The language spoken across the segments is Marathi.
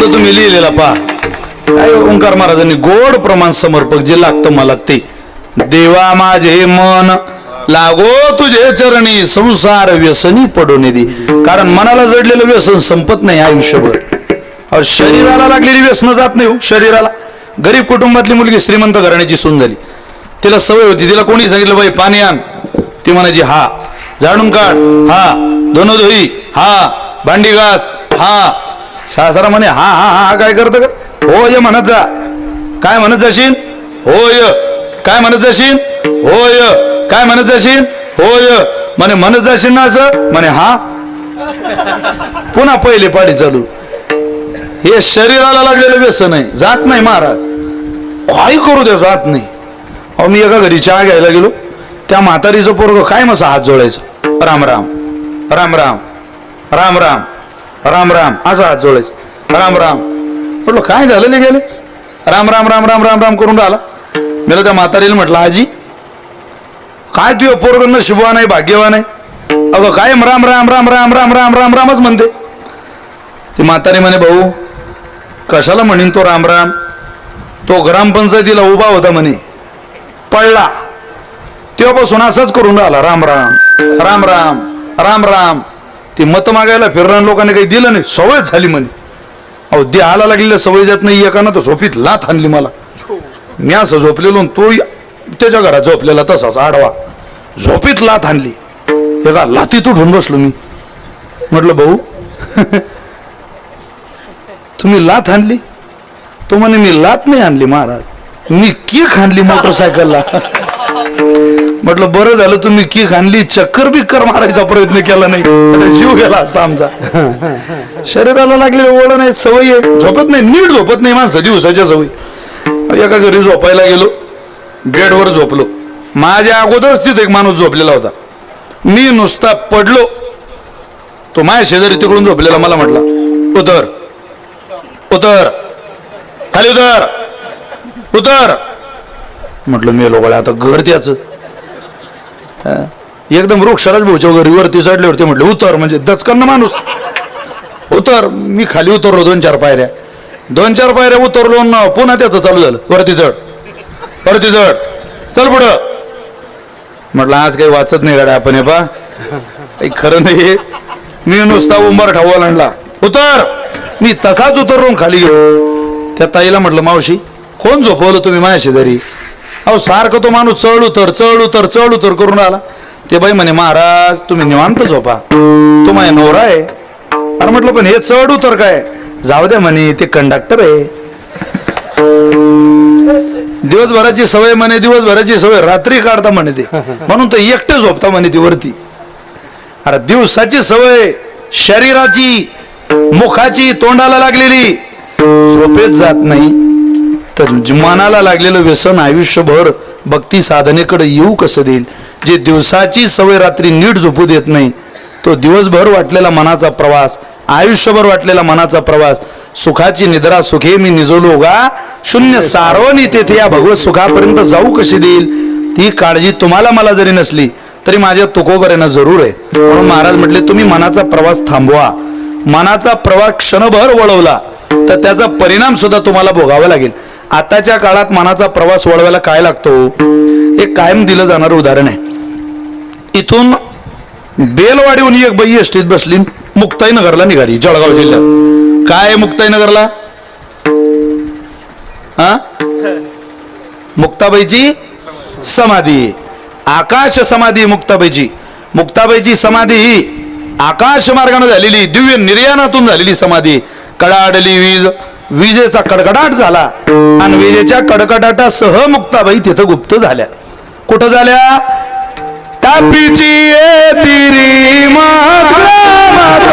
छंद तुम्ही लिहिलेला पहा. काय ओंकार महाराजांनी गोड प्रमाण समर्पक जे लागतं मला ते. देवा माझे मन लागो तुझे चरणी, संसार व्यसनी पडून दे. कारण मनाला जडलेलं व्यसन संपत नाही आयुष्यभर. शरीराला लागलेली व्यसन जात नाही हो. शरीराला गरीब कुटुंबातली मुलगी श्रीमंत घराण्याची सून झाली, तिला सवय होती, तिला कोणी सांगितलं बाई पाणी आण, ती म्हणायची हा, झाडून काढ हा, धुणं धुई हा, भांडी घास हा. सासरा म्हणे हा हा हा काय करतं का? होय म्हणत जा. काय म्हणत जाशील? होय. काय म्हणत जाशील? होय. काय म्हणत जाशील? होय. म्हणे म्हणत जाशील ना असं? म्हणे हा. पुन्हा पहिले पाडी चालू. हे शरीराला लागलेलं व्यसन आहे, जात नाही महाराज. काय करू द्या, जात नाही. अहो मी एका घरी चहा घ्यायला गेलो, त्या म्हातारीचं पोरगं काय मसा हात जोडायचं, राम राम राम राम राम राम राम राम असं हात जोडायचं, राम राम. म्हटलं काय झालं गेले, राम राम राम राम राम राम करून राहिला. मी त्या म्हातारीला म्हटलं आजी काय तुझं पोरगं नशिबवान आहे, भाग्यवान आहे. अगं काय राम राम राम राम राम राम राम रामच म्हणते. ती म्हातारी म्हणे भाऊ कशाला म्हणीन तो राम राम, तो ग्रामपंचायतीला उभा होता म्हणे, पडला तेव्हापासून असंच करून राहिला राम राम राम राम राम राम. ती मत मागायला फिरणार लोकांनी काही दिलं नाही, सवयच झाली म्हणे. अहो देहाला लागलेल्या सवय जात नाही. एकानं तर झोपीत लाथ आणली मला. मी असं झोपलेलो, तो त्याच्या घरात झोपलेला तसाच आडवा, झोपीत लाथ आणली. एका लाथीत उठून बसलो मी. म्हटलं भाऊ तुम्ही लाथ आणली? तो म्हणे मी लाथ नाही आणली महाराज, मी किक आणली मोटरसायकलला. म्हटलं बरं झालं तुम्ही किक आणली, चक्कर बिक्कर मारायचा प्रयत्न केला नाही, जीव गेला असता आमचा. शरीराला लागलेले ओढ नाही, सवय आहे, झोपत नाही, नीट झोपत नाही माणसं दिवसाच्या सवय. एका घरी झोपायला गेलो, बेडवर झोपलो. माझ्या अगोदरच तिथे एक माणूस झोपलेला होता. मी नुसता पडलो, तो माझ्या शेजारी तिकडून झोपलेला मला म्हटला उतर उतर खाली उतर उतर. म्हटलं मेलो गळ्या, आता घर त्याच. एकदम वृक्षराज भाऊच्या घरीवरती चढल्यावरती म्हटलं उतर, म्हणजे दचकन माणूस उतर. मी खाली उतरलो 2-4 पायऱ्या, 2-4 पायऱ्या उतरलो ना पुन्हा त्याचं चालू झालं वरती चढ वरती चढ, चल पुढं. म्हटलं आज काही वाचत नाही गाड्या आपण, हे पा काही खरं नाही. मी नुसता उंबर ठावा आणला उतर. मी तसाच उतरून खाली गेलो. त्या ताईला म्हटलं मावशी कोण झोपवलं तुम्ही माझ्या शेजारी? अहो सारखं तो माणूस चढ उतर चढ उतर चढ उतर करून आला. ते बाई म्हणे महाराज तुम्ही निवांत झोपा, तो माझ्या नवरा आहे. अरे म्हटलं पण हे चढ उतर काय? जाऊ द्या म्हणे ते कंडक्टर आहे, दिवसभराची सवय म्हणे, दिवसभराची सवय रात्री काढता म्हणे ते, म्हणून तो एकटे झोपता म्हणे ती वरती. अरे दिवसाची सवय शरीराची, मुखाची, तोंडाला लागलेली झोपेत जात नाही, तर मनाला लागलेलं व्यसन आयुष्यभर भक्ती साधनेकडे येऊ कसं देईल? जे दिवसाची सवय रात्री नीट झोपू देत नाही, तो दिवसभर वाटलेला मनाचा प्रवास, आयुष्यभर वाटलेला मनाचा प्रवास, सुखाची निद्रा सुखे मी निजवलो गा शून्य सारोनी तेथे या भगवत सुखापर्यंत जाऊ कशी देईल? ती काळजी तुम्हाला मला जरी नसली तरी माझ्या तुकोबऱ्यांना जरूर आहे. म्हणून महाराज म्हटले तुम्ही मनाचा प्रवास थांबवा. मनाचा प्रवास क्षणभर वळवला तर त्याचा परिणाम सुद्धा तुम्हाला भोगावा लागेल. आताच्या काळात मनाचा प्रवास वळवायला काय लागतो? एक कायम दिलं जाणारं उदाहरण आहे. इथून बेलवाडीहून एक बाई एसटीत बसली, मुक्ताईनगरला निघाली, जळगाव जिल्ह्यात. काय मुक्ताईनगरला? हा मुक्ताबाईची समाधी, आकाश समाधी मुक्ताबाईची. मुक्ताबाईची समाधी ही आकाश मार्गाने झालेली, दिव्य निर्याणातून झालेली समाधी. कडाडली वीज, विजेचा कडकडाट झाला आणि विजेच्या कडकडाटासह मुक्ताबाई तिथं गुप्त झाल्या. कुठं झाल्या? तापीची येतिरी महाभ्रामर,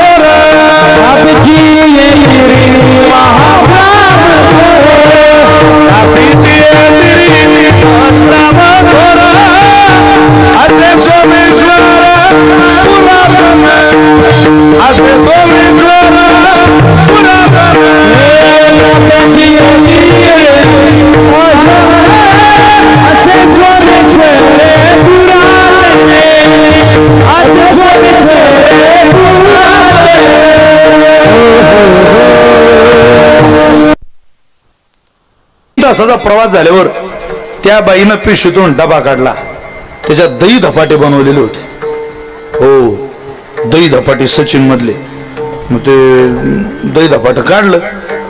तापीची येतिरी महाभ्रामर, तापीची येतिरी महाभ्रामर, असे सोमेश्वर पुरातन, असे सोमेश्वर पुरातन, तापीची येतिरी महाभ्रामर, असे सोमेश्वर पुरातन, असे सोमेश्वर पुरातन. तासाचा प्रवास झाल्यावर त्या बाईनं पिशवीतून डबा काढला, त्याच्यात दही धपाटे बनवलेले होते. हो, दही धपाटे सचिन मधले. मग ते दही धपाट काढलं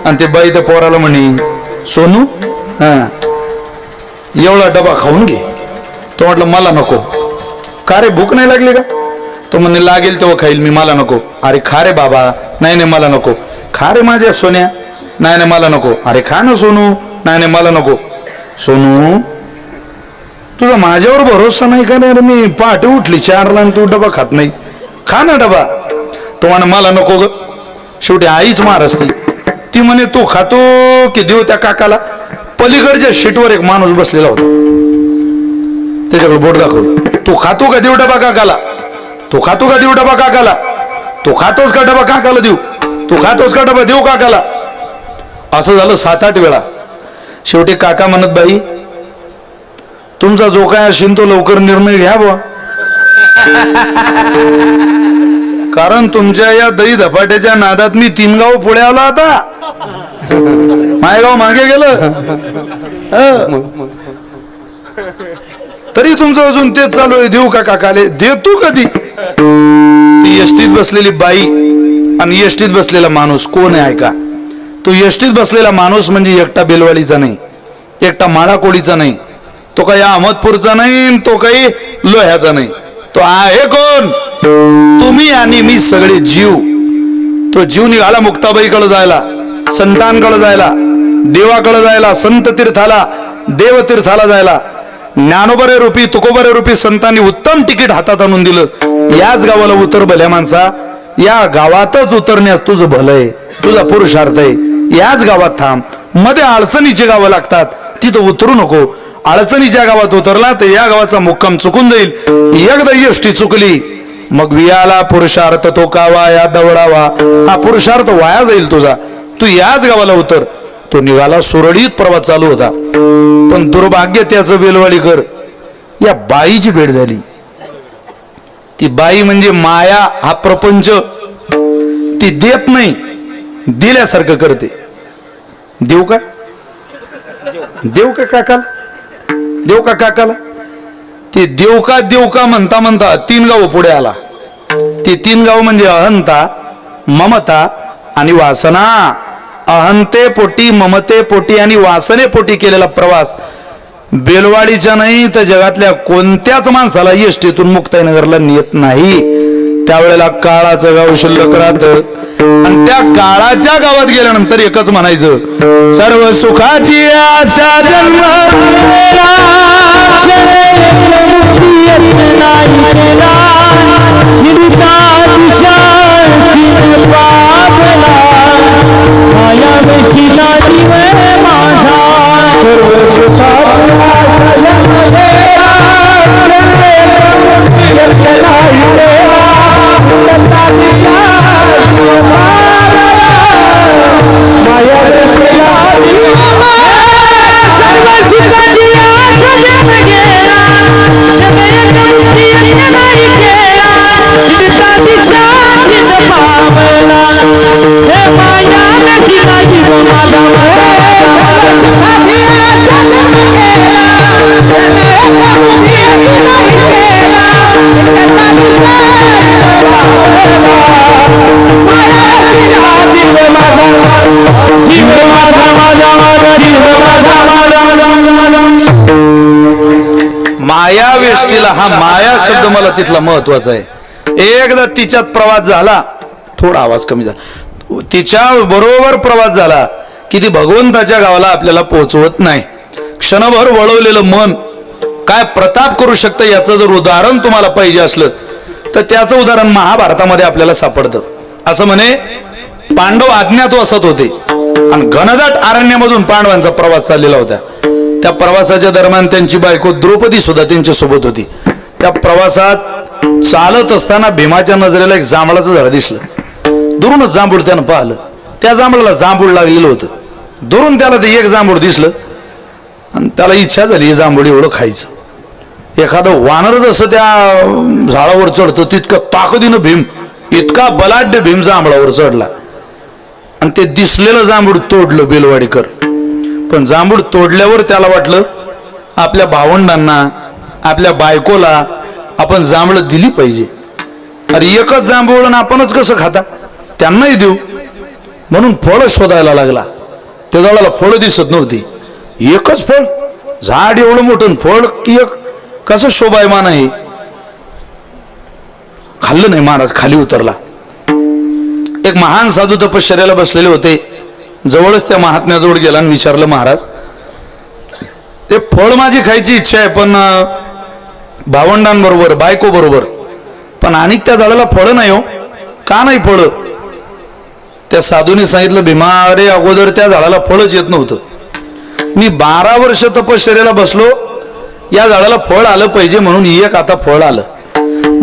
आणि ते बाई त्या पोराला म्हणे, सोनू हा एवढा डबा खाऊन घे. तो म्हटलं मला नको. का रे, भूक नाही लागली का? तो म्हणे लागेल तेव्हा खाईल मी, मला नको. अरे खा रे बाबा. नाही नाही मला नको. खा रे माझ्या सोन्या. नाही नाही मला नको. अरे खा ना सोनू. नाही नाही मला नको. सोनू तुझा माझ्यावर भरोसा नाही का? नाही मी पहाटे उठली 4ला आणि तू डबा खात नाही. खा ना डबा. तो म्हणे मला नको ग. शेवटी आईच मार असती. ती म्हणे तू खातो की देऊ त्या काकाला. पलीकडच्या शीटवर एक माणूस बसलेला होता, त्याच्याकडे बोट दाखवलं. तू खातो का देऊ डबा काकाला? तू खातो का देऊ डबा काकाला? तू खातोस का डबा काकाला देऊ? तू खातोस का डबा देऊ काकाला? असं झालं 7-8 वेळा. शेवटी काका म्हणत, बाई तुमचा जो काय असेल तो लवकर निर्णय घ्या बुवा, कारण तुमच्या या दही धपाट्याच्या नादात मी 3 गाव पुढे आलो. आता मायगाव मागे गेलं तरी तुमचं अजून तेच चालू आहे. देऊ का काकाले? देतो कधी? ती एसटीत बसलेली बाई आणि एसटीत बसलेला माणूस कोण आहे का? तो एसटीत बसलेला माणूस म्हणजे एकटा बेलवाडीचा नाही, एकटा माळाकोळीचा नाही, तो काही अहमदपूरचा नाही, तो काही लोह्याचा नाही. तो आहे कोण? तुम्ही आणि मी सगळे जीव. तो जीव निघाला मुक्ताबाईकडे जायला, संतांकडे जायला, देवाकडे जायला, संत तीर्थाला, देवतीर्थाला जायला. ज्ञानोबरे रूपी तुकोबरे रूपी संतांनी उत्तम तिकीट हातात आणून दिलं. याच गावाला उतर भल्या माणसा. या गावातच उतरण्यास तुझं भलं आहे, तुझा पुरुषार्थ आहे. याच गावात थांब. मध्ये अडचणीची गावं लागतात, तिथं उतरू नको. अडचणीच्या गावात उतरला तर या गावाचा मुक्काम चुकून जाईल. एकदा एसटी चुकली मग वियाला पुरुषार्थ तो कावा या दवडावा, हा पुरुषार्थ वाया जाईल तुझा. तू याच गावाला उतर. तो निघाला. सुरळीत प्रवास चालू होता. पण दुर्भाग्य त्याचं बेलवाडीकर या बाईची भेट झाली. ती बाई म्हणजे माया हा प्रपंच. ती देत नाही, दिल्यासारखं करते. देऊ का? देऊ का काकाला? देऊ का काकाला? ते देऊ का म्हणता म्हणता 3 गाव पुढे आला. ते 3 गाव म्हणजे अहंता, ममता आणि वासना. अहंते पोटी, ममते पोटी आणि वासने पोटी केलेला प्रवास बेलवाडीच्या नाही तर जगातल्या कोणत्याच माणसाला एसटीतून मुक्ताईनगरला नेत नाही. त्यावेळेला काळाचं गाव शिल्लक राहतं आणि त्या काळाच्या गावात गेल्यानंतर एकच म्हणायचं, सर्व सुखाची आशा माया वेष्टीला हा माया शब्द मला तिथला महत्वाचा आहे. एकदा तिच्यात प्रवास झाला, थोडा आवाज कमी झाला, तिच्या बरोबर प्रवास झाला की ती भगवंताच्या गावाला आपल्याला पोहोचवत नाही. क्षणभर वळवलेलं मन काय प्रताप करू शकतं याचं जर उदाहरण तुम्हाला पाहिजे असलं तर त्याचं उदाहरण महाभारतामध्ये आपल्याला सापडतं. असं म्हणे, पांडव अज्ञातवासात होते आणि घनदाट अरण्यामधून पांडवांचा प्रवास चाललेला होता. त्या प्रवासाच्या दरम्यान त्यांची बायको द्रौपदी सुद्धा त्यांच्या सोबत होती. त्या प्रवासात चालत असताना भीमाच्या नजरेला एक जांभळाचं झाड दिसलं. दुरूनच जांभूळ त्यानं पाहिलं. त्या जांभळाला जांभूळ लागलेलं होतं. दुरून त्याला ते एक जांभूळ दिसलं आणि त्याला इच्छा झाली हे जांभूळ एवढं खायचं. एखादं वानर जसं त्या झाडावर चढतं तितकं ताकदीनं भीम, इतका बलाढ्य भीम जांभळावर चढला आणि ते दिसलेलं जांभूळ तोडलं बेलवाडीकर. पण जांभूळ तोडल्यावर त्याला वाटलं आपल्या भावंडांना आपल्या बायकोला आपण जांभळं दिली पाहिजे. अरे एकच जांभूळ आणि आपणच कसं खाता, त्यांनाही देऊ म्हणून फळ शोधायला लागला. त्या झाडाला फळ दिसत नव्हती. एकच फळ, झाड एवढं मोठं फळ की एक, कसं शोभायमान आहे. खाल्लं नाही महाराज, खाली उतरला. एक महान साधू तपश्चर्याला बसलेले होते. जवळच त्या महात्म्याजवळ गेला आणि विचारलं, महाराज ते फळ माझी खायची इच्छा आहे, पण भावंडांबरोबर बायको बरोबर, पण आणि त्या झाडाला फळ नाही हो, का नाही फळ? त्या साधूने सांगितलं, भीमा अरे अगोदर त्या झाडाला फळच येत नव्हतं. मी 12 वर्ष तपश्चर्याला बसलो, या झाडाला फळ आलं पाहिजे म्हणून एक आता फळ आलं.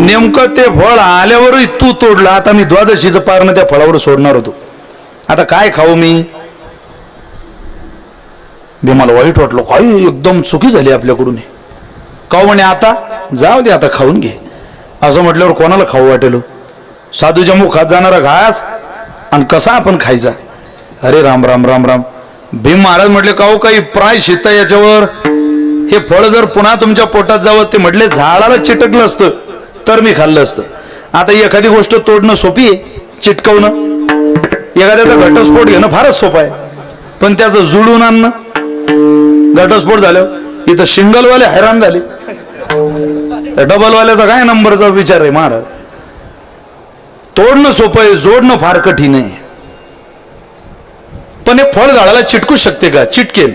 नेमकं ते फळ आल्यावरही तू तोडला. आता मी द्वादशीचं पारणं त्या फळावर सोडणार होतो, आता काय खाऊ मी? भीमाला वाईट वाटलं, काही एकदम चुकी झाली आपल्याकडून. खाऊ म्हणे, आता जाऊ दे, आता खाऊन घे. असं म्हटल्यावर कोणाला खाऊ वाटेल? साधूच्या मुखात जाणारा घास आणि कसा आपण खायचा? अरे राम राम राम राम. भीम महाराज म्हटले, का हो काही प्रायश्चित्त याच्यावर? हे फळ जर पुन्हा तुमच्या पोटात जावं, ते म्हटले झाडाला चिटकलं असतं तर मी खाल्लं असतं. आता एखादी गोष्ट तोडणं सोपी आहे, चिटकवणं एखाद्याचा घटस्फोट घेणं फारच सोपं आहे, पण त्याचं जुळून आणणं. घटस्फोट झाल्यावर इथं सिंगलवाले हैराण झाले, डबलवाल्याचा काय नंबरचा विचार आहे महाराज. तोडणं सोपं आहे, जोडणं फार कठीण आहे. पण हे फळ झाडाला चिटकू शकते का? चिटकेल.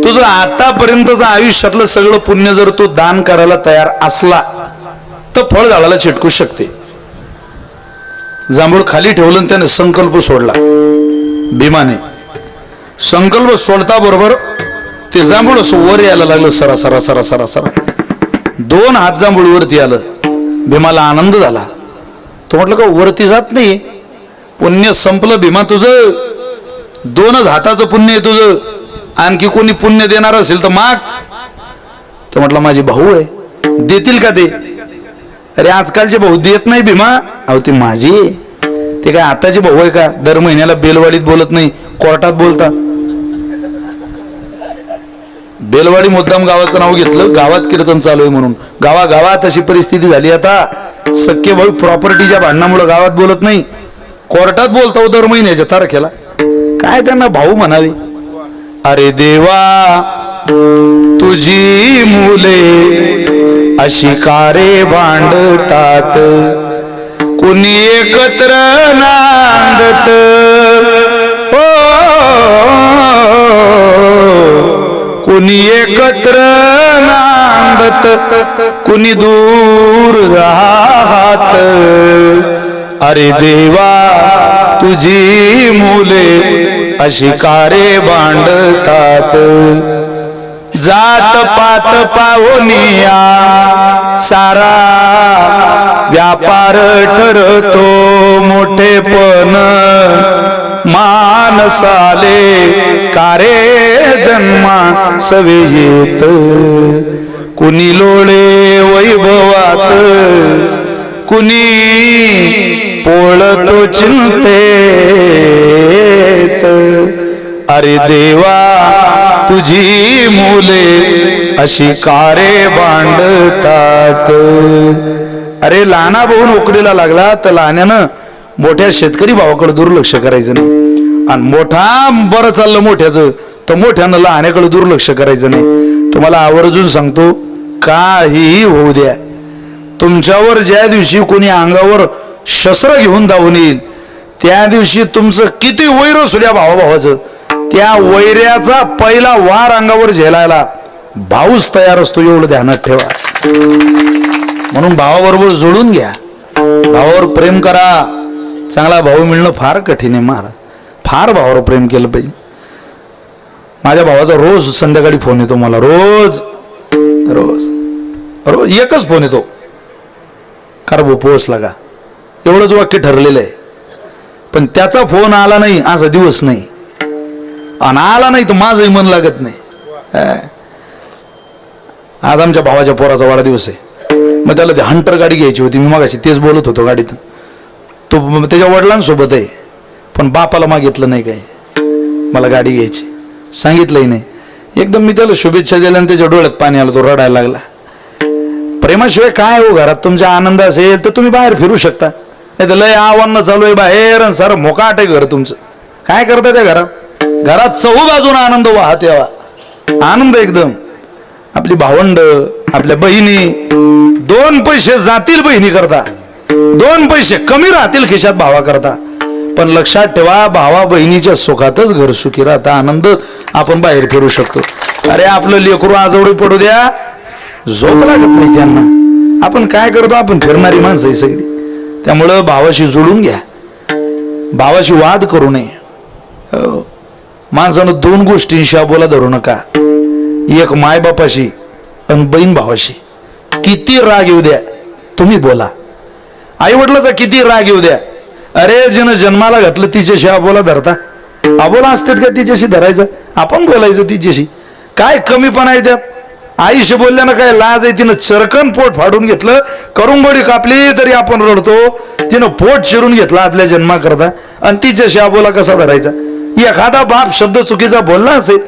तुझं आतापर्यंतचं आयुष्यातलं सगळं पुण्य जर तू दान करायला तयार असला तर फळ झाडाला चिटकू शकते. जांभूळ खाली ठेवलं आणि त्याने संकल्प सोडला. भीमाने संकल्प सोडता बरोबर ते जांभूळ असं वर यायला लागलं, सरा सरा सरा सरा सरा. 2 हात जांभूळ वरती आलं. भीमाला आनंद झाला. तो म्हटलं, का वरती जात नाही? पुण्य संपलं भीमा तुझं. 2च हाताचं पुण्य आहे तुझं. आणखी कोणी पुण्य देणार असेल तर माग. तो म्हटलं, माझे भाऊ आहे, देतील का ते? अरे आजकालचे भाऊ देत नाही भीमा. अहो ती माझी, ते काय आताचे भाऊ आहे का? दर महिन्याला बेलवाडीत बोलत नाही, कोर्टात बोलता. बेलवाडी मुद्दाम गावाचं नाव घेतलं, गावात कीर्तन चालू आहे म्हणून. गावागावात अशी परिस्थिती झाली आता. सख्खे भाऊ प्रॉपर्टीच्या भांडणामुळे गावात बोलत नाही, कोर्टात बोलतो दर महिन्याच्या तारखेला. काय त्यांना भाऊ म्हणावे? अरे देवा तुझी मुले अशी कारे भांडतात, कुणी एकत्र नांदत हो, कुणी एकत्र नांदत, कुणी दूर राहत. अरे देवा तुझी मुले अशी कारे भांडतात, जात पात पाहुनिया सारा व्यापार ठरतो, मोठेपण मानसाले कारे जन्मा सवेत, कुणी लोळे वैभवात, कुणी पोळतो चिंतेत. अरे देवा तुझी मुले अशी कारे भांडतात. अरे लहाना भाऊ नोकरीला लागला तर लहान्यानं मोठ्या शेतकरी भावाकडे दुर्लक्ष करायचं नाही, आणि मोठा बरं चाललं मोठ्याचं तर मोठ्यानं लहान्याकडे दुर्लक्ष करायचं नाही. तुम्हाला आवर्जून सांगतो, काहीही होऊ द्या, तुमच्यावर ज्या दिवशी कोणी अंगावर शस्त्र घेऊन धावून येईल त्या दिवशी तुमचं किती वैर असू द्या भावाभावाचं, त्या वैर्याचा पहिला वार अंगावर झेलायला भाऊच तयार असतो, एवढं ध्यानात ठेवा. म्हणून भावाबरोबर जोडून घ्या, भावावर प्रेम करा. चांगला भाऊ मिळणं फार कठीण आहे महाराज, फार भावावर प्रेम केलं पाहिजे. माझ्या भावाचा रोज संध्याकाळी फोन येतो मला, रोज रोज रोज एकच फोन येतो, कार भाऊ पोहोचला का, एवढंच वाक्य ठरलेलं आहे. पण त्याचा फोन आला नाही असा दिवस नाही, आणि आला नाही तर माझंही मन लागत नाही. आज आमच्या भावाच्या पोराचा वाढदिवस आहे, मग त्याला ती हंटर गाडी घ्यायची होती. मी मगाशी तेच बोलत होतो गाडीत. तो त्याच्या वडिलांसोबत आहे, पण बापाला मागितलं नाही काय, मला गाडी घ्यायची. सांगितलंही नाही. एकदम मी त्याला शुभेच्छा दिल्या आणि त्याच्या डोळ्यात पाणी आलं, तो रडायला लागला. प्रेमाशिवाय काय हो, घरात तुमचा आनंद असेल तर तुम्ही बाहेर फिरू शकता, नाही तर लय आव्हान चालू आहे बाहेर आणि सारं मोकाट आहे घर तुमचं. काय करता त्या घरात? घरात चहू बाजून आनंद वाहत यावा, आनंद एकदम. आपली भावंड, आपल्या बहिणी, 2 पैसे जातील बहिणी करता, 2 पैसे कमी राहतील खिशात भावा करता, पण लक्षात ठेवा भावा बहिणीच्या सुखातच घर सुखी राहता, आनंद आपण बाहेर फिरू शकतो. अरे आपलं लेकरू आजवडी पडू द्या, झोप लागत नाही त्यांना. आपण काय करतो, आपण फिरणारी माणसं आहे सगळी. त्यामुळं भावाशी जुळून घ्या, भावाशी वाद करू नये. माणसानं 2 गोष्टींशी बोला धरू नका, एक मायबापाशी आणि बहीण भावाशी. किती राग येऊ द्या तुम्ही बोला, आई वडिलाचा किती राग येऊ द्या. अरे जिनं जन्माला घातलं तिच्याशी अबोला धरता, अबोला असतात का तिच्याशी धरायचं? आपण बोलायचं तिच्याशी. काय कमीपणा आहे त्यात? आईशी बोलल्यानं काय लाज आहे? तिनं चरकन पोट फाडून घेतलं, करुंगोडी कापली तरी आपण रडतो. तिनं पोट चिरून घेतलं आपल्या जन्माकरता आणि तिच्याशी अबोला कसा धरायचा? एखादा बाप शब्द चुकीचा बोलला असेल,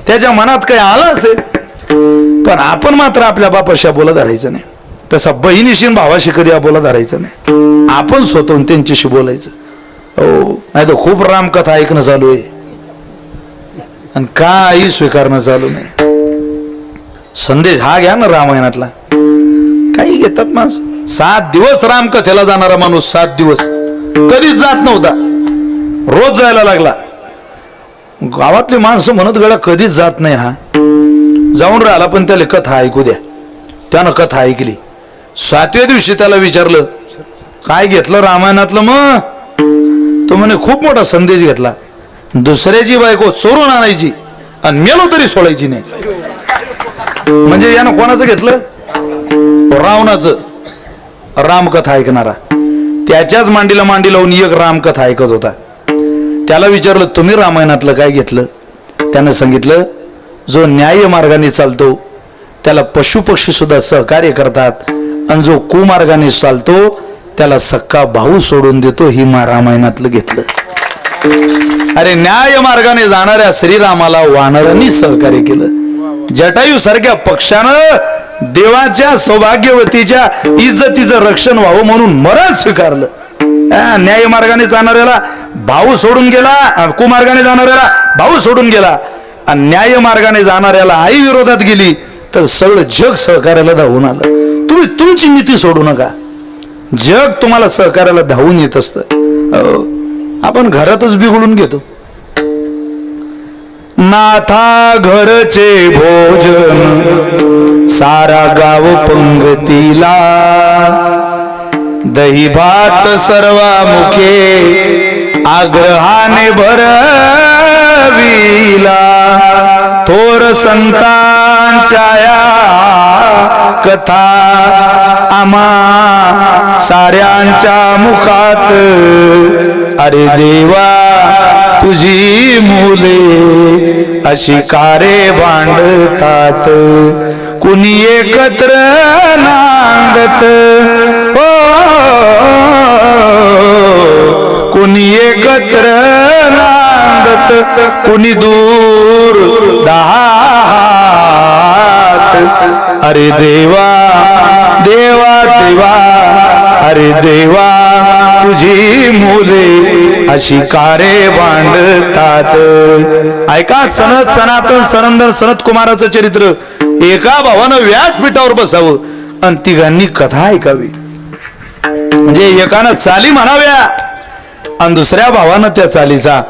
त्याच्या मनात काही आलं असेल, पण आपण मात्र आपल्या बापाशी अबोला धरायचं नाही. तसा बहिणीशी भावाशी कधी अबोला धरायचं नाही. आपण स्वतःहून त्यांच्याशी बोलायचं. हो, नाही तर खूप रामकथा ऐकणं चालू आहे आणि काही स्वीकारणं चालू नाही. संदेश हा घ्या ना रामायणातला, काही घेतात माणस. 7 दिवस रामकथेला जाणारा माणूस 7 दिवस कधीच जात नव्हता, रोज जायला लागला. गावातली माणसं म्हणत गड्या कधीच जात नाही हा, जाऊन राहिला. पण त्याला कथा ऐकू द्या. त्यानं कथा ऐकली. 7व्या दिवशी त्याला विचारलं काय घेतलं रामायणातलं? मग तो म्हणे खूप मोठा संदेश घेतला, दुसऱ्याची बायको चोरून आणायची आणि मेलो तरी सोडायची नाही. म्हणजे यानं कोणाचं घेतलं? रावणाचं. रामकथा ऐकणारा त्याच्याच मांडीला मांडी लावून एक रामकथा ऐकत होता. त्याला विचारलं तुम्ही रामायणातलं काय घेतलं? त्यानं सांगितलं जो न्याय मार्गाने चालतो त्याला पशु पक्षी सुद्धा सहकार्य करतात आणि जो कुमार्गाने चालतो त्याला सक्का भाऊ सोडून देतो. ही रामायणातलं घेतलं. अरे न्याय मार्गाने जाणाऱ्या श्रीरामाला वानरांनी सहकार्य केलं. जटायू सारख्या पक्षानं देवाच्या सौभाग्यवतीच्या इज्जतीचं रक्षण व्हावं म्हणून मरण स्वीकारलं. न्याय मार्गाने जाणाऱ्याला भाऊ सोडून गेला, कुमार्गाने जाणाऱ्याला भाऊ सोडून गेला आणि न्याय मार्गाने जाणाऱ्याला आई विरोधात गेली तर सगळं जग सहकार्याला धावून आलं. तुम्ही तुमची नीती सोडू नका, जग तुम्हाला सहकार्याला धावून येत असतं. आपण घरातच बिघडून घेतो. नाथा घरचे भोजन सारा गाव पंगतीला, दही भात सर्वामुखे आग्रहाने भरविला. थोर संतांच्या कथा आम्हा साऱ्यांच्या मुखात. अरे देवा तुझी मुले अशी कारे भांडतात, कुणी एकत्र नांदत हो, कुणी एकत्र नांदत, कुणी दूर दाहात. अरे देवा देवा देवा, अरे देवा तुझी मुले अशी कारे भांडतात. ऐका सनत सनातन सनंदन सनत कुमाराचं चरित्र. एका भावानं व्यासपीठावर बसावं आणि तिघांनी कथा ऐकावी. म्हणजे एकानं चाली म्हणाव्या आणि दुसऱ्या भावानं त्या चालीचा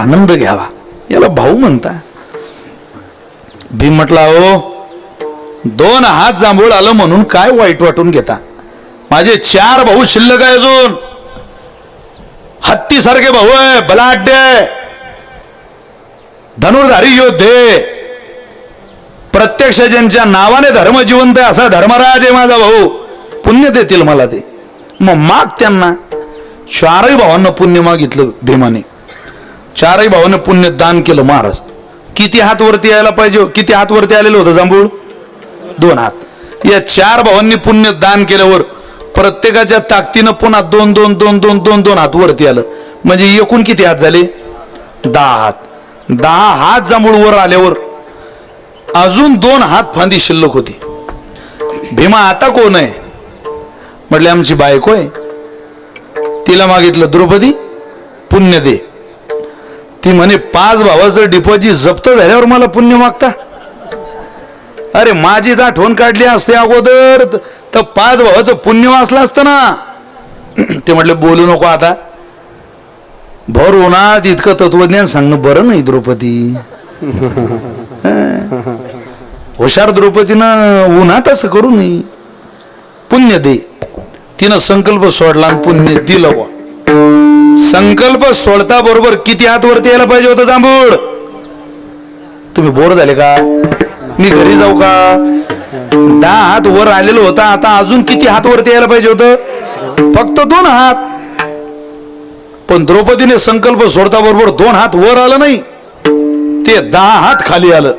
आनंद घ्यावा. याला भाऊ म्हणता. भीम म्हटला हो 2 हात जांभूळ आलं म्हणून काय वाईट वाटून घेता? माझे 4 भाऊ शिल्लक आहे अजून. हत्ती सारखे भाऊ आहे, बलाढ्य धनुर्धारी योद्धे, प्रत्यक्ष ज्यांच्या नावाने धर्म जिवंत आहे असा धर्मराज आहे माझा भाऊ. पुण्य देतील मला ते. मग माग त्यांना. 4ही भावांना पुण्य मागितलं भीमाने. 4ही भावांना पुण्य दान केलं महाराज. किती हात वरती यायला पाहिजे? किती हात वरती आलेलं होतं जांभूळ? 2 हात. या 4 भावांनी पुण्य दान केल्यावर प्रत्येकाच्या ताकदीनं पुन्हा 2 हात वरती आलं. म्हणजे एकूण किती हात झाले? 10 हात. 10 हात जांभूळ वर आल्यावर अजून 2 हात फांदी शिल्लक होती. भीमा आता कोण आहे म्हटले आमची बायको आहे. तिला मागितलं द्रौपदी पुण्य दे. ती म्हणे 5 भावाचं डिपॉझिट जप्त झाल्यावर मला पुण्य मागता. अरे माझीच आठवण काढली असते अगोदर तर 5 भावाचं पुण्य वाचलं असतं ना. ते म्हटले बोलू नको आता. भर उन्हात इतकं तत्वज्ञान सांगणं बरं नाही द्रौपदी. हुशार द्रौपदीनं उन्हात असं करू नये. पुण्य दे. तिनं संकल्प सोडला आणि पुण्य दिलं. संकल्प सोडता बरोबर किती हात वरती यायला पाहिजे होतं जांभूळ. तुम्ही बोर झाले का मी घरी जाऊ का. 10 हात वर आलेलं होता आता अजून किती हात वरती यायला पाहिजे होतं फक्त 2 हात. पण द्रौपदीने संकल्प सोडता बरोबर 2 हात वर आलं नाही ते 10 हात खाली आलं.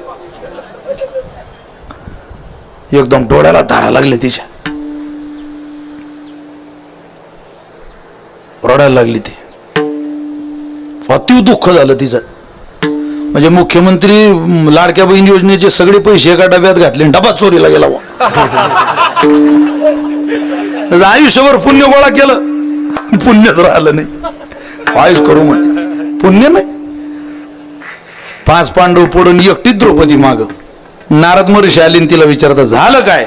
एकदम डोळ्याला धारा लागले तिच्या. रडायला लागली ती. अति दुःख झालं तिचं. म्हणजे मुख्यमंत्री लाडक्या बहीण योजनेचे सगळे पैसे एका डब्यात घातले डबा चोरीला गेला. आयुष्यभर पुण्य गोळा केलं पुण्यच राहिलं नाही. काहीच करू म्हणे पुण्य नाही. 5 पांडव पडून एकटीच द्रौपदी माग. नारद महर्षी आली तिला विचारता झालं काय.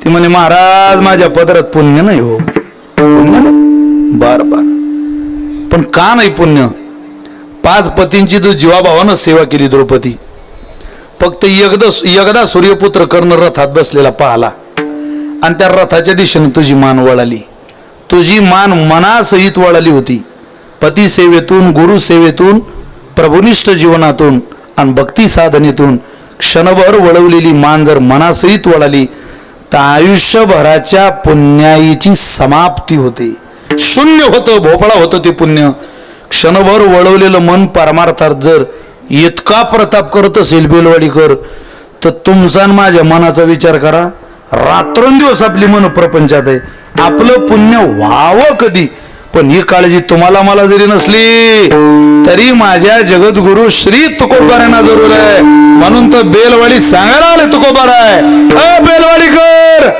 ती म्हणे महाराज माझ्या पदरात पुण्य नाही हो. पुण्य नाही. बर पण का नाही पुण्य. 5 पतींची तू जीवाभावानं सेवा केली द्रौपदी. फक्त एकदा सूर्यपुत्र कर्ण रथात बसलेला पाहला आणि त्या रथाच्या दिशेने तुझी मान वळाली. तुझी मान मनासहित वळाली होती. पती सेवेतून गुरु सेवेतून प्रभुनिष्ठ जीवनातून आणि भक्ती साधनेतून क्षणभर वळवलेली मान जर मनासहित वळाली तर आयुष्यभराच्या पुण्याईची समाप्ती होते. शून्य होतं भोपळा होतं ते पुण्य. क्षणभर वळवलेलं मन परमार्थात जर इतका प्रताप करत असेल बेलवाडीकर तर तुमचा माझ्या मनाचा विचार करा. रात्रंदिवस आपली मन प्रपंचात आहे. आपलं पुण्य व्हावं कधी पण ही काळजी तुम्हाला मला जरी नसली तरी माझ्या जगद्गुरु श्री तुकोबारांना जरूर आहे. म्हणून तर बेलवाडी सांगायला आले तुकोबाराय बेलवाडीकर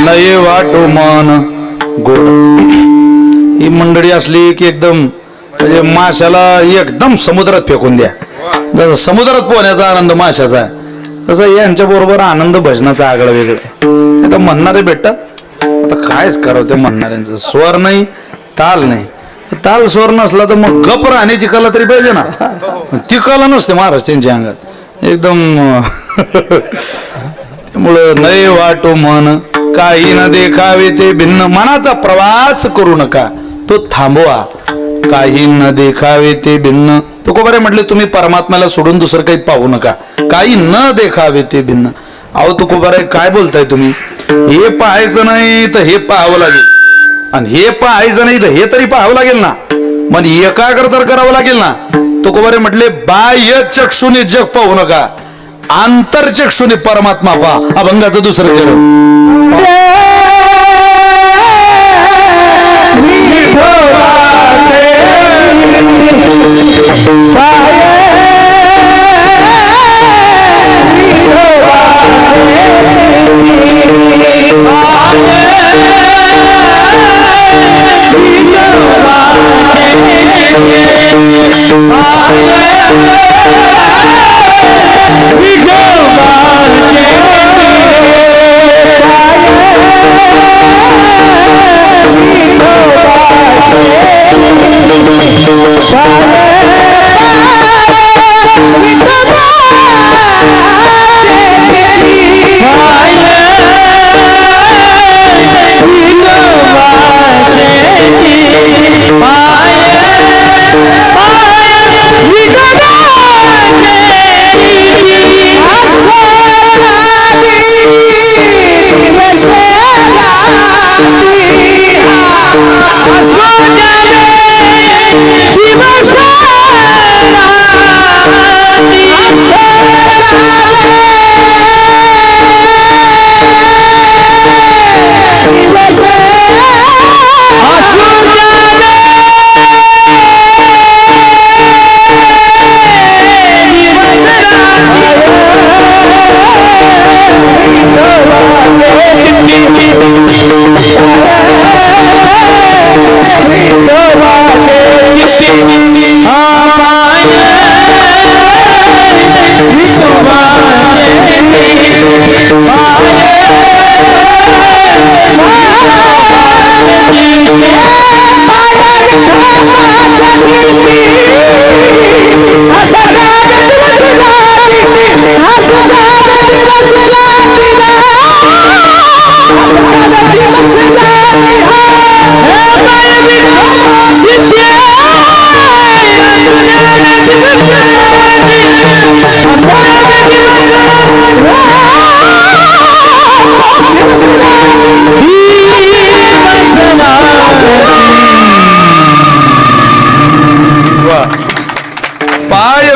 नये वाटो मन गोड. ही मंडळी असली की एकदम म्हणजे माशाला एकदम समुद्रात फेकून द्या. जसं समुद्रात पोहण्याचा आनंद माशाचा आहे तसं यांच्या बरोबर आनंद भजनाचा आगळा वेगळा आहे. आता म्हणणारे भेटतात, आता कायच करावं ते म्हणणाऱ्यांचं. स्वर नाही, ताल नाही. ताल स्वर नसला तर मग गप राहण्याची कला तरी पाहिजे ना. ती कला नसते महाराष्ट्रांच्या अंगात एकदम. त्यामुळं नये वाटो मन काही न देखावे ते भिन्न. मनाचा प्रवास करू नका, तो थांबवा. काही न देखावे ते भिन्न. तुकोबारे म्हटले तुम्ही परमात्म्याला सोडून दुसरं काही पाहू नका. काही न देखावे ते भिन्न. अहो तुकोबारे काय बोलताय तुम्ही? हे पाहायचं नाही तर हे पाहावं लागेल, आणि हे पाहायचं नाही तर हे तरी पाहावं लागेल ना. मग एकाग्र तर करावं लागेल ना. तुकोबारे म्हटले बाह्य चक्षुने जग पाहू नका, आंतरचक्षुने परमात्मा पहा. अभंगाचं दुसरं चरण.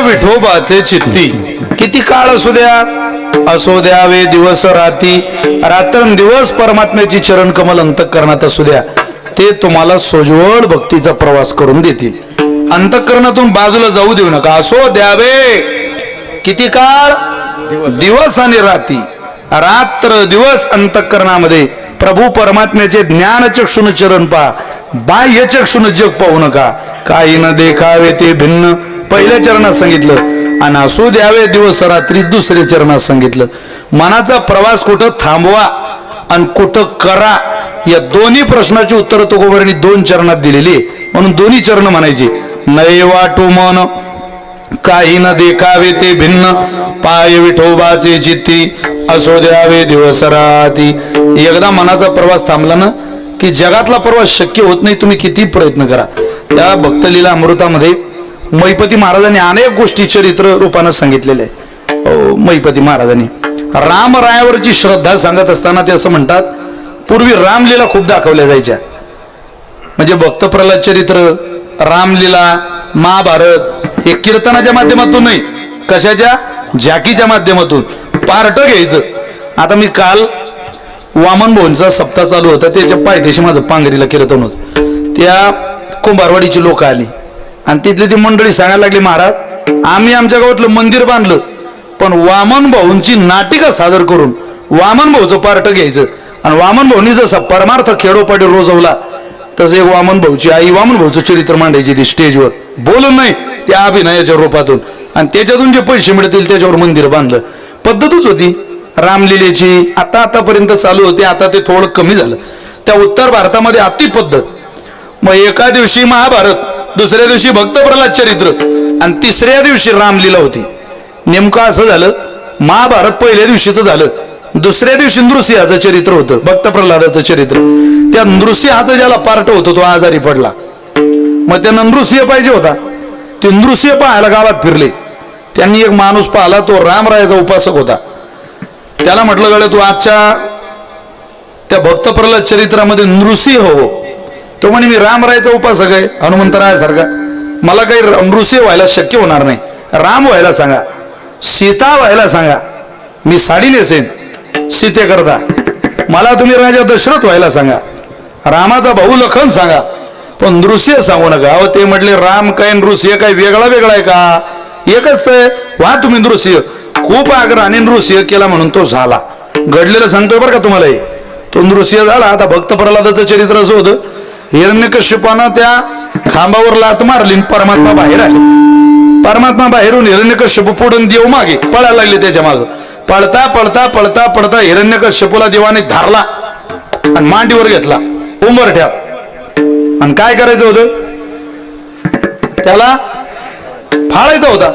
विठोबाचे चित्ती किती काळ असू द्यावे दिवस राती, रात्रंदिवस परमात्म्याची चरण कमल अंतःकरणात असू द्या. ते तुम्हाला सोज्वळ भक्तीचा प्रवास करून देतील. अंतःकरणातून बाजूला जाऊ देऊ नका. असो द्यावे किती काळ, दिवस आणि राती, रात्र दिवस अंतःकरणामध्ये प्रभू परमात्म्याचे ज्ञान चक्षुन चरण पहा. बाह्य चक्षुन जग पाहू नका. काही न देखावे ते भिन्न पहिल्या चरणात सांगितलं, आणि असू द्यावे दिवस रात्री दुसऱ्या चरणात सांगितलं. मनाचा प्रवास कुठं थांबवा आणि कुठं करा, या दोन्ही प्रश्नाची उत्तर तुकोबारांनी 2 चरणात दिलेली, म्हणून दोन्ही चरण म्हणायची. नये वाटू मन काही न देखावे ते भिन्न, पाय विठोबाचे चित्ती असो द्यावे दिवस राती. एकदा मनाचा प्रवास थांबला ना की जगातला प्रवास शक्य होत नाही, तुम्ही किती प्रयत्न करा. त्या भक्तलीला अमृतामध्ये मैपती महाराजांनी अनेक गोष्टी चरित्र रूपानं सांगितलेले आहे. मैपती महाराजांनी रामरायावरची श्रद्धा सांगत असताना ते असं म्हणतात, पूर्वी रामलीला खूप दाखवल्या जायच्या. म्हणजे भक्त प्रल्हाद चरित्र, रामलीला, महाभारत हे कीर्तनाच्या माध्यमातून नाही, कशाच्या, झाकीच्या माध्यमातून पार्ट घ्यायचं. आता मी काल वामन भाऊंचा सप्ताह चालू होता, त्याच्या पायथ्याशी माझं पांगरीला कीर्तन होतं. त्या कुंभारवाडीची लोक आली आणि तिथली ती मंडळी सांगायला लागली, महाराज आम्ही आमच्या गावातलं मंदिर बांधलं, पण वामन भाऊंची नाटिका सादर करून वामन भाऊचं पार्ट घ्यायचं. आणि वामन भाऊनी जसा परमार्थ खेडोपाडी रोजवला तसं एक वामन भाऊची आई वामन भाऊचं चरित्र मांडायची ती स्टेजवर, बोलून नाही, त्या अभिनयाच्या रूपातून. आणि त्याच्यातून जे पैसे मिळतील त्याच्यावर मंदिर बांधलं. पद्धतच होती रामलीलेची. आतापर्यंत चालू होते, आता ते थोडं कमी झालं. त्या उत्तर भारतामध्ये अति पद्धत. मग एका दिवशी महाभारत, दुसऱ्या दिवशी भक्त प्रल्हाद चरित्र आणि तिसऱ्या दिवशी रामलीला होती. नेमकं असं झालं, महाभारत पहिल्या दिवशीच झालं, दुसऱ्या दिवशी नृसिंहाचं चरित्र होतं, भक्त प्रल्हादाचं चरित्र. त्या नृसिंहाचं ज्याला पार्ट होतं तो आजारी पडला. मग त्यांना नृसिंह पाहिजे होता. ते नृसिंह पाहायला गावात फिरले. त्यांनी एक माणूस पाहिला, तो रामरायाचा उपासक होता. त्याला म्हटलं, गड्या तू आजच्या त्या भक्त प्रल्हाद चरित्रामध्ये नृसिंह हो. तो म्हणे मी रामरायाचा उपासक आहे, हनुमंतरायासारखा, मला काही नृसिंह व्हायला शक्य होणार नाही. राम व्हायला सांगा, सीता व्हायला सांगा, मी साडी नेसेन सीतेकरता. मला तुम्ही राजा दशरथ व्हायला सांगा, रामाचा भाऊ लखन सांगा, पण नृसिंह सांगू नका. अहो ते म्हटले राम काय नृसिंह काय वेगळा आहे का? एकच तर व्हा तुम्ही नृसिंह. खूप आग्रहाने नृसिंह केला म्हणून तो झाला. घडलेलं सांगतोय बरं का तुम्हाला. तो नृसिंह झाला. आता भक्त प्रल्हादाचं चरित्र असं होतं, हिरण्यकश्यपानं त्या खांबावर लात मारली, परमात्मा बाहेर आले. परमात्मा बाहेरून हिरण्यकश्यप पुढून देव मागे पळायला लागले. त्याच्या मागं पळता पळता पळता पळता हिरण्यकश्यपूला देवाने धारला आणि मांडीवर घेतला उंबरठ्यात. आणि काय करायचं होतं, त्याला फाळायचा होता.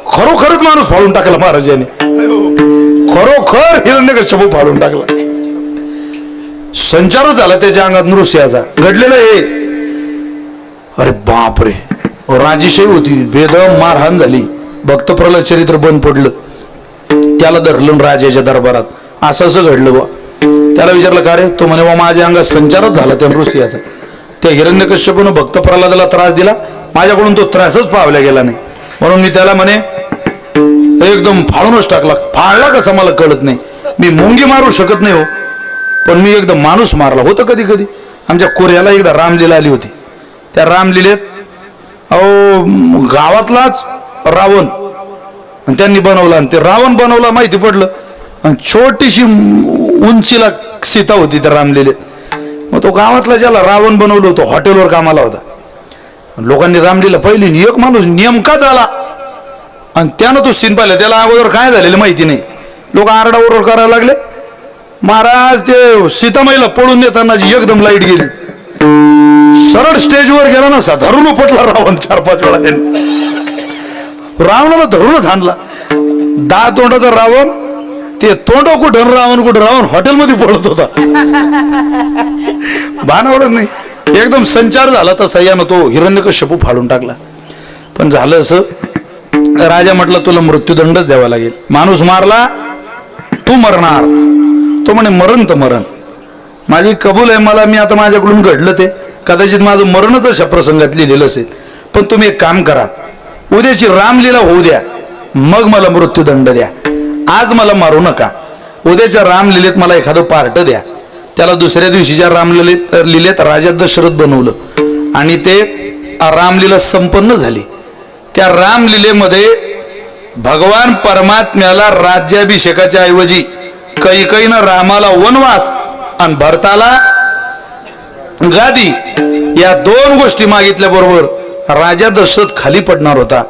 खरोखरच माणूस फाळून टाकला महाराजांनी. खरोखर हिरण्यकश्यप फाळून टाकला. संचारच झाला त्याच्या अंगात नृसिंहाचा. घडलेलं हे, अरे बापरे, राजेशाही होती, बेदम मारहाण झाली. भक्त प्रल्हाद चरित्र बंद पडलं. त्याला धरलं राजाच्या दरबारात. असं घडलं बा. त्याला विचारलं का रे? तो म्हणे बा माझ्या अंगात संचारच झाला त्या नृसिंहाचा. त्या हिरण्यकश्यपूनं भक्त प्रल्हादाला त्रास दिला, माझ्याकडून तो त्रासच पावला गेला नाही, म्हणून मी त्याला म्हणे एकदम फाळूनच टाकला. फाळला कसा मला कळत नाही. मी मुंगी मारू शकत नाही हो, पण मी एकदम माणूस मारला होतं. कधी कधी आमच्या कोऱ्याला एकदा रामलीला आली होती. त्या रामलीलेत अहो गावातलाच रावण आणि त्यांनी बनवला, आणि ते रावण बनवला माहिती पडलं, आणि छोटीशी उंचीला सीता होती त्या रामलीलेत. मग तो गावातला ज्याला रावण बनवलं होतं हॉटेलवर कामाला होता. लोकांनी रामलीला पहिली, एक माणूस नेमकाच आला आणि त्यानं तो सीन पाहिला. त्याला अगोदर काय झालेलं माहिती नाही. लोक आरडाओरड करायला लागले. महाराज ते सीतामाईला पळून देताना एकदम लाईट गेली. सरळ स्टेजवर गेला ना, धरून उपटला रावण 4-5 वेळा. त्याने रावणाला धरूनच हाणला. 10 तोंडाचा रावण, ते तोंड कुठं रावण कुठं. रावण हॉटेलमध्ये पळत होता, भानावरच नाही. एकदम संचार झाला तसा यानं तो हिरण्यकश्यपू फाडून टाकला. पण झालं असं, राजा म्हटलं तुला मृत्यूदंडच द्यावा लागेल. माणूस मारला, तू मरणार. तो म्हणे मरण तर मरण, माझी कबूल आहे. मला मी आता माझ्याकडून घडलं ते, कदाचित माझं मरणच अशा प्रसंगात लिहिलेलं असेल. पण तुम्ही एक काम करा, उद्याची रामलीला होऊ द्या, मग मला मृत्यूदंड द्या. आज मला मारू नका. उद्याच्या रामलीलेत मला एखादं पार्ट द्या. त्याला दुसऱ्या दिवशीच्या रामलीलेत राजा दशरथ बनवलं आणि ते रामलीला संपन्न झाली. त्या रामलीलेमध्ये भगवान परमात्म्याला राज्याभिषेकाच्या ऐवजी कैकेयीनं रामाला वनवास आणि भरताला गादी, या 2 गोष्टी मागितल्या बरोबर राजा दशरथ खाली पडणार होता.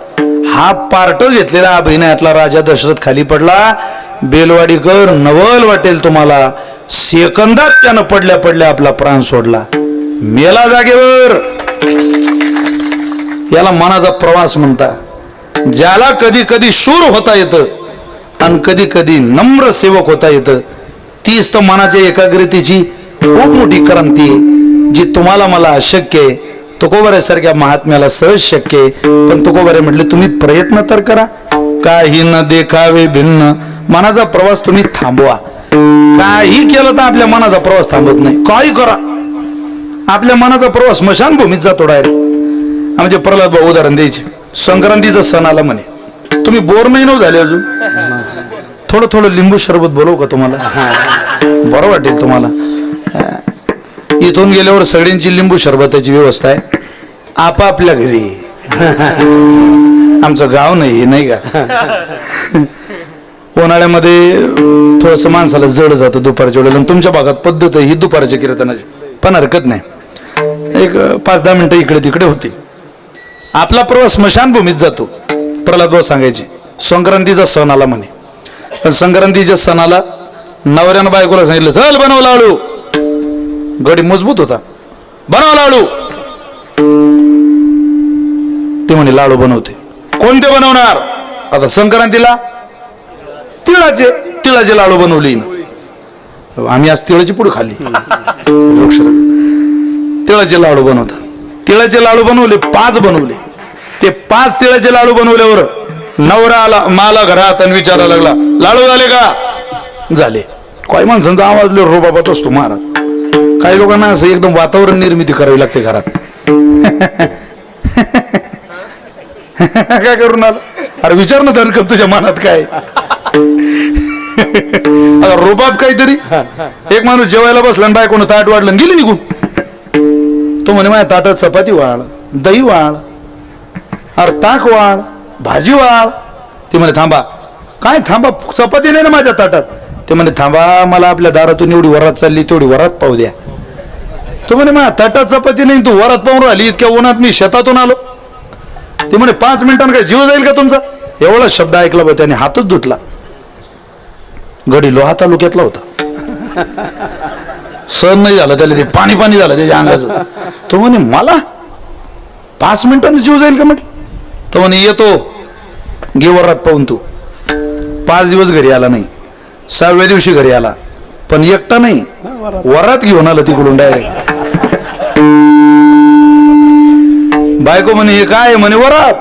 हा पार्ट घेतलेला अभिनयातला राजा दशरथ खाली पडला. बेलवाडीकर नवल वाटेल तुम्हाला, सेकंदात त्यानं पडल्या पडल्या आपला प्राण सोडला, मेला जागेवर. याला मनाचा प्रवास म्हणतात. ज्याला कधी कधी शूर होता येतं आणि कधी कधी नम्र सेवक होता येतं, तीच तर मनाच्या एकाग्रतेची खूप मोठी क्रांती आहे, जी तुम्हाला मला अशक्य आहे. तुकोबाऱ्यासारख्या महात्म्याला सहज शक्य आहे. पण तुकोबारे म्हटले तुम्ही प्रयत्न तर करा. काही न देखावे भिन्न, मनाचा प्रवास तुम्ही थांबवा. काही केलं तर आपल्या मनाचा प्रवास थांबत नाही. काही करा, आपल्या मनाचा प्रवास स्मशानभूमीत जातो डायरेक्ट. म्हणजे प्रल्हाद भाऊ उदाहरण द्यायचे, संक्रांतीचा सण आला म्हणे, तुम्ही बोर नाही न झाले अजून, थोडं लिंबू सरबत बोलवू का तुम्हाला, बरं वाटेल तुम्हाला. इथून गेल्यावर सगळ्यांची लिंबू सरबताची व्यवस्था आहे आपापल्या घरी. आमचं गाव नाही, नाही का. उन्हाळ्यामध्ये थोडस माणसाला जड जातं दुपारच्या वेळेला. तुमच्या भागात पद्धत आहे ही दुपारच्या कीर्तनाची, पण हरकत नाही, एक 5-10 मिनिटं इकडे तिकडे होती. आपला प्रवास स्मशानभूमीत जातो. प्रल्हाद भाऊ सांगायचे संक्रांतीचा सण आला म्हणे, पण संक्रांतीच्या सणाला नवऱ्यानं बायकोला सांगितलं चल बनव लाडू. गडी मजबूत होता, बनव लाडू. ते म्हणे लाडू बनवते. कोणते बनवणार? आता संक्रांतीला तिळाचे लाडू बनवले. आम्ही आज तिळाची पूड खाल्ली. तिळाचे लाडू बनवतात. तिळाचे लाडू बनवले, 5 बनवले. ते 5 तिळाचे लाडू बनवल्यावर नवरा आला मला घरात आणि विचारायला लागला लाडू झाले का? झाले. काही माणसांचा आवाज रोबाबात असतो महाराज. काही लोकांना असं एकदम वातावरण निर्मिती करावी लागते घरात. काय करून आलं? अरे विचार ना धनकर तुझ्या मनात काय. रोबाब काहीतरी. एक माणूस जेवायला बसला आणि बायकोनं ताट वाढलं गेली निघून. तो म्हणे माझ्या ताटात चपाती वाढ, दही वाढ, अरे ताक वाढ, भाजी वाढ. ते म्हणे थांबा. काय थांबा? चपाती नाही ना माझ्या ताटात. ते म्हणे थांबा, मला आपल्या दारातून एवढी वरात चालली तेवढी वरात पाहू द्या. तो म्हणे माझ्या ताटात चपाती नाही, तू वरात पाहून राहिली. इतक्या उन्हात मी शेतातून आलो. ते म्हणे 5 मिनिटांना काय जीव जाईल का तुमचा? एवढा शब्द ऐकला बा त्याने, हातच धुतला. गडी लोहा तालुक्यातला होता. सहन नाही झालं त्याला, ते पाणी पाणी झालं त्याच्या अंगाचं. तो म्हणे मला 5 मिनिटांनी जीव जाईल का? म्हटलं. तो म्हणे येतो घे वरात पाहून. तू 5 दिवस घरी आला नाही. 6व्या दिवशी घरी आला, पण एकटा नाही, वरात घेऊन आला तिकडून डायरेक्ट. बायको म्हणे हे काय? म्हणे वरात.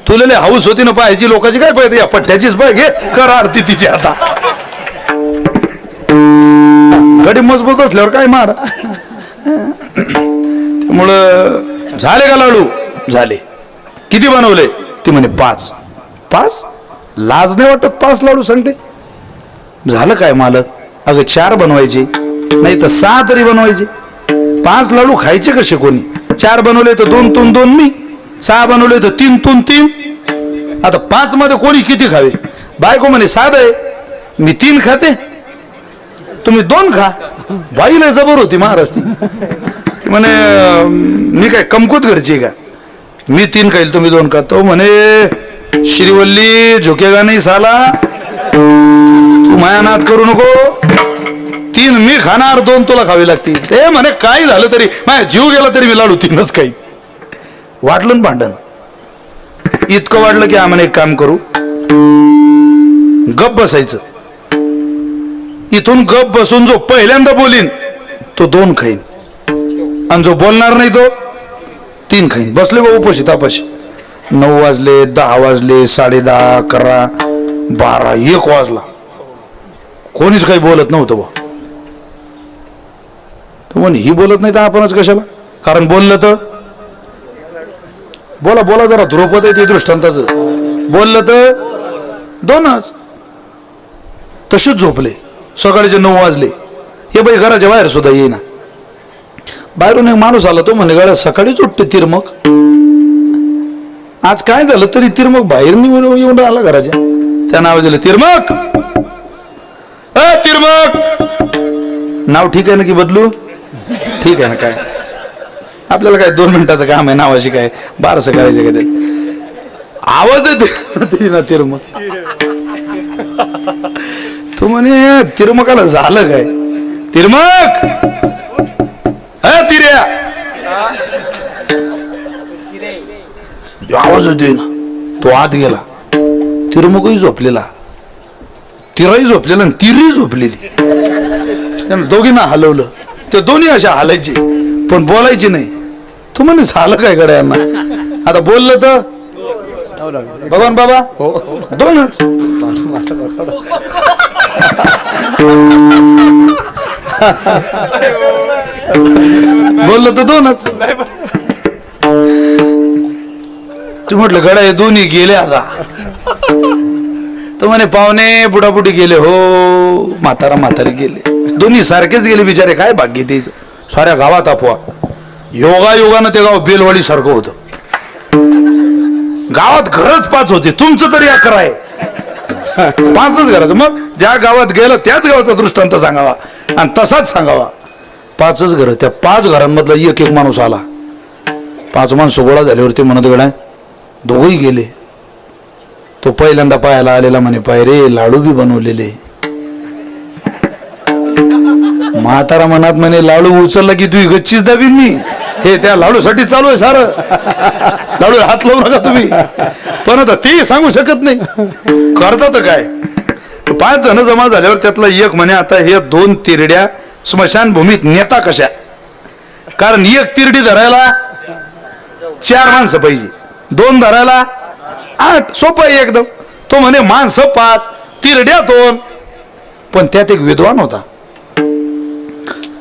तुला लय हाऊस होती ना पाहायची, लोकांची काय पाहिजे या पट्ट्याचीच पाय घे, कर आरती तिची. आता गडी मजबूत असल्यावर काय मार. त्यामुळं झाले का लाडू? झाले. किती बनवले? ती म्हणे 5. 5? लाज नाही वाटत 5 लाडू सांगते. झालं काय मालक? अगं 4 बनवायचे, नाही तर 6 तरी बनवायचे. 5 लाडू खायचे कसे कोणी? 4 बनवले तर 2 2 मी, 6 बनवले तर 3 3. आता 5 मध्ये कोणी किती खावे? बायको म्हणे साधं आहे, मी 3 खाते, तुम्ही 2 खा. बाईला जबर होती महाराज ती. म्हणे मी काय कमकुत घरची का? मी 3 खाईल, तुम्ही 2 खा. तो म्हणे श्रीवल्ली झुकेगा नाही साला, तू माया नाद करू नको. 3 मी खाणार, 2 तुला खावी लागतील. ते म्हणे काय झालं तरी, माझ्या जीव गेला तरी मी लाडू 3च खाईल. वाटलं भांडण. इतकं वाटलं की आम्हाला एक काम करू, गप बसायचं. इथून गप बसून जो पहिल्यांदा बोलीन तो 2 खाईन, आणि जो बोलणार नाही तो 3 खाईन. बसले बा उपोषी तापाशी. 9 वाजले, 10 वाजले, 10:30, 11, 12, 1 वाजला. कोणीच काही बोलत नव्हतं बा. तो म्हणे ही बोलत नाही तर आपणच कशाला? कारण बोललं तर बोला बोला जरा ध्रुपद आहे ते दृष्टांताचं. बोललं तर 2च. तसेच झोपले. सकाळचे 9 वाजले. हे बाई घराच्या बाहेर सुद्धा येईना. बाहेरून एक माणूस आला. तो म्हणे गाड्या सकाळीच उठते तिरमक, आज काय झालं तरी तिरमक बाहेर येऊन राहिला घराच्या. त्या नाव दिलं तिरमक. तिरमक नाव ठीक आहे ना की बदलू? ठीक आहे ना. काय आपल्याला काय 2 मिनिटाचं काम आहे, नावाशी काय 1200 करायचं काय? ते आवाज देते ना तिरमक. तू म्हणे तिरमकाला झालं काय? तिरमक तिर्या आवाज होते ना. तो आत गेला. तिरमकही झोपलेला, तिराही झोपलेला आणि तिरही झोपलेली. त्यानं दोघींना हलवलं. ते दोन्ही अशा हालायचे पण बोलायचे नाही. तू म्हणे झालं काय गड्यांना? आता बोललं तर भगवान बाबा 2च. बोललं तर 2च. तू म्हटलं गड्या हे दोन्ही गेले आता. तो म्हणे पाहुणे बुडाबुडी गेले हो, म्हातारा म्हातारी गेले, दोन्ही सारखेच गेले बिचारे. काय भाग्य तेच. साऱ्या गावात अफवा. योगायोगानं ते गाव बेलवाडी सारखं होतं. गावात घरच 5 होते, तुमचं तरी 11 आहे. 5च घराचं. मग ज्या गावात गेलं त्याच गावाचा दृष्टांत सांगावा आणि तसाच सांगावा. 5च घर. त्या 5 घरांमधला एक माणूस आला. 5 माणसं गोळा झाल्यावरती म्हणत गड्या दोघंही गेले. तो पहिल्यांदा पाहायला आलेला म्हणे पाय रे लाडू बी बनवलेले. म्हातारा मनात म्हणे लाडू उचलला की तू गच्चीच दाबीन मी. हे त्या लाडूसाठी चालू आहे सारं. लाडू हात लावू नका तुम्ही. पण आता ते सांगू शकत नाही करतात काय. 5 जण जमा झाल्यावर त्यातला एक म्हणे आता हे 2 तिरड्या स्मशानभूमीत नेता कशा. कारण एक तिरडी धरायला 4 माणसं पाहिजे, 2 धरायला 8. सोपं आहे एकदम. तो म्हणे माणसं 5 तिरड्या 2. पण त्यात एक विद्वान होता.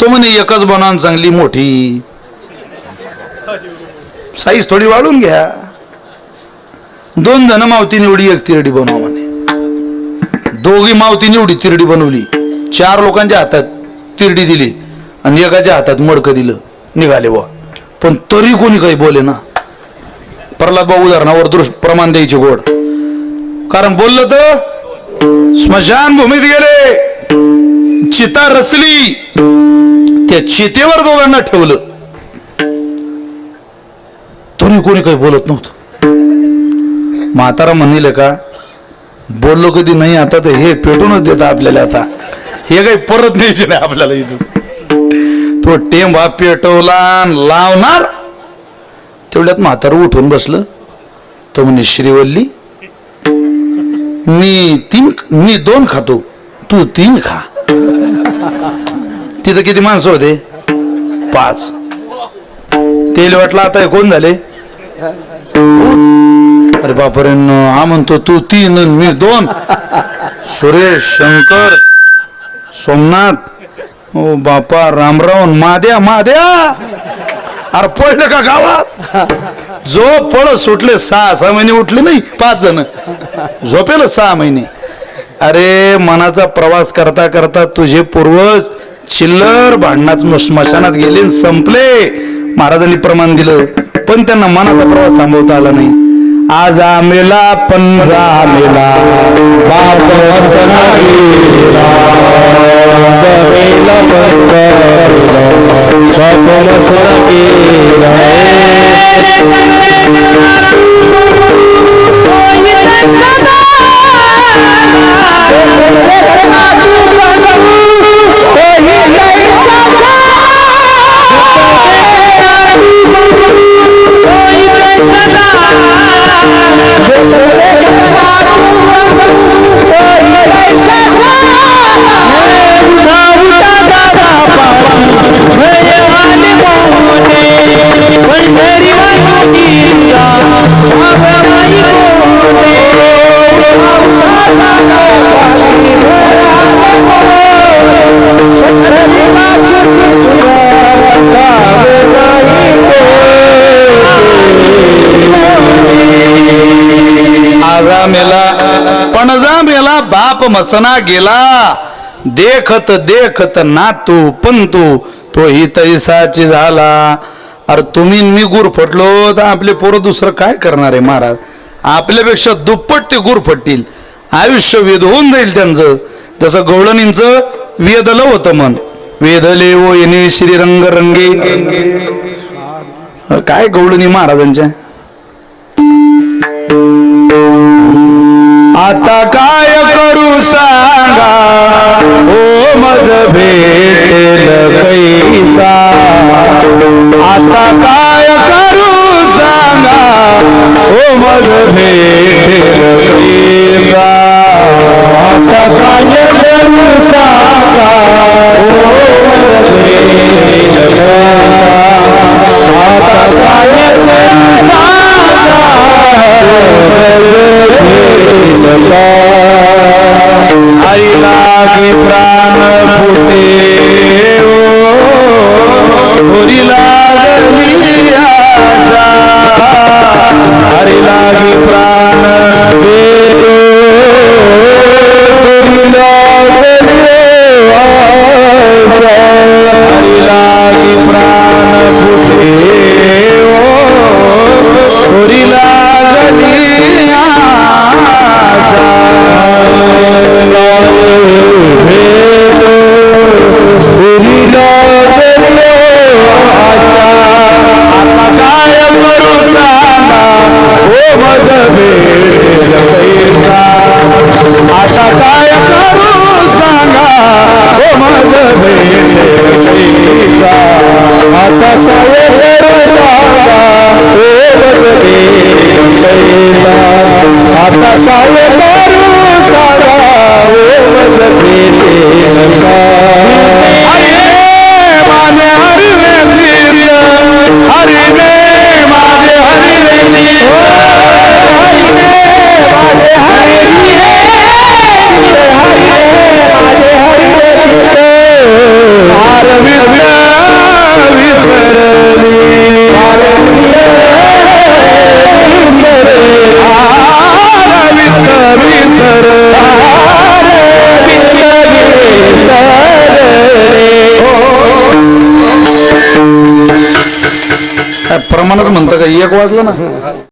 तो म्हणे एकच बनवून चांगली मोठी साईज थोडी वाढून घ्या. 2 जण मावतीने एवढी एक तिरडी बनवा म्हणे. दोघी मावतीने एवढी तिरडी बनवली. 4 लोकांच्या हातात तिरडी दिली आणि एकाच्या हातात मडकं दिलं. निघाले बुवा. पण तरी कोणी काही बोले ना. प्रल्हाद भाऊ उदाहरणावर प्रमाण द्यायचे गोड. कारण बोललं तर स्मशानभूमीत गेले, चिता रचली, त्या चितेवर दोघांना ठेवलं तरी कोणी काही बोलत नव्हतं. म्हातारा म्हणले का बोललो कधी नाही आता तर हे पेटूनच देत आपल्याला. आता हे काही परत द्यायचे नाही आपल्याला इथून. तो टेंबा पेटवला लावणार तेवढ्यात म्हातारं उठून बसलं. तो म्हणे श्रीवल्ली मी 2 खातो, तू 3 खा. तिथं किती माणसं होते? 5. तेल वाटलं आता हे कोण झाले? अरे बापरे, हा म्हणतो तू 3 आणि मी 2. सुरेश, शंकर, सोमनाथ, ओ बापा, रामराव, माद्या. अरे पडलं का गावात? जो पळ सुटले 6 महिने उठले नाही 5 जण झोपेल 6 महिने. अरे मनाचा प्रवास करता करता तुझे पूर्वज चिल्लर भांडणात स्मशानात गेले, संपले. महाराजांनी प्रमाण दिलं पण त्यांना मनाचा प्रवास थांबवता आला नाही. आज आमेला पंजा मेला बाप वसना गेला, बरेला बाप वसना गेला. पणजा मेला बाप मसना गेला, देखत देखत नातू पंतू तो ही तैसाची झाला. अरे तुम्ही मी गुर फटलो तर आपले पोरं दुसरं काय करणार आहे महाराज. आपल्यापेक्षा दुप्पट ते गुर फटतील. आयुष्य वेद होऊन जाईल त्यांचं. जसं गवळणींचं वेदलं होतं मन. वेदले ओ येणे श्रीरंग रंगे. काय गवळणी महाराजांच्या. आता काय करू सांगा ओ मज भेटेल कैसा. आता काय करू सांगा ओ मज भेटेल कैसा. आता काय करू सांगा ओ मज भेटेल कैसा. आता काय करू हरी लागे प्राण फुटे होरी लागली आशा. हरी लागे प्राण फुटे होरी लागली आशा. हरी लागे प्राण फुटे होरी लागली आशा. आता काय करू सारा ओझ पेटे नका हरी रे माझे हरी रे तीर्थ हरी रे माझे हरी रे प्रमाणच म्हणतं का 1 वाजलं ना